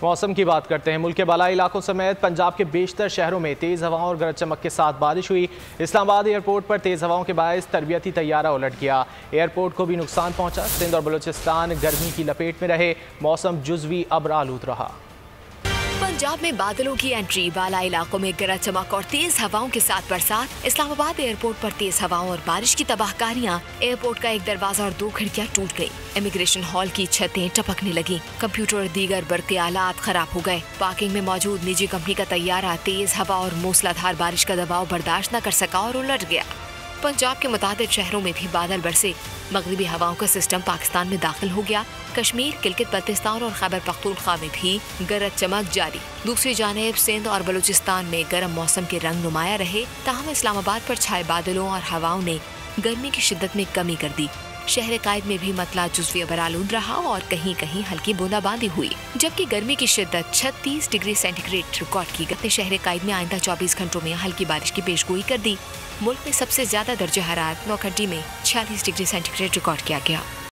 मौसम की बात करते हैं। मुल्क के बालाई इलाकों समेत पंजाब के बेशतर शहरों में तेज़ हवाओं और गरज चमक के साथ बारिश हुई। इस्लामाबाद एयरपोर्ट पर तेज़ हवाओं के बायस तरबियती तैयारा उलट गया। एयरपोर्ट को भी नुकसान पहुंचा। सिंध और बलूचिस्तान गर्मी की लपेट में रहे। मौसम जुज़वी अब्र आलूद रहा। पंजाब में बादलों की एंट्री, बाला इलाकों में गरज चमक और तेज हवाओं के साथ बरसात। इस्लामाबाद एयरपोर्ट पर तेज हवाओं और बारिश की तबाहकारियां। एयरपोर्ट का एक दरवाजा और 2 खिड़कियां टूट गई। इमिग्रेशन हॉल की छतें टपकने लगी। कंप्यूटर और दीगर बरक़ी आलात खराब हो गए। पार्किंग में मौजूद निजी कंपनी का तैयारा तेज हवा और मूसलाधार बारिश का दबाव बर्दाश्त न कर सका और उलट गया। पंजाब के मुताबिक शहरों में भी बादल बरसे। मगरिबी हवाओं का सिस्टम पाकिस्तान में दाखिल हो गया। कश्मीर, किलगित बल्तिस्तान और खैबर पख्तूनख्वा में भी गरज चमक जारी। दूसरी जानिब सिंध और बलूचिस्तान में गर्म मौसम के रंग नुमाया रहे। ताहम इस्लामाबाद पर छाए बादलों और हवाओं ने गर्मी की शिद्दत में कमी कर दी। शहर कायद में भी मतला जुज़वी अब्र आलूद रहा और कहीं कहीं हल्की बूंदाबांदी हुई, जबकि गर्मी की शिद्दत 36 डिग्री सेंटीग्रेड रिकॉर्ड की गई। शहर कायद में आइंदा 24 घंटों में हल्की बारिश की पेशगोई कर दी। मुल्क में सबसे ज्यादा दर्जे हरारत नौखंडी में 46 डिग्री सेंटीग्रेड रिकॉर्ड किया गया।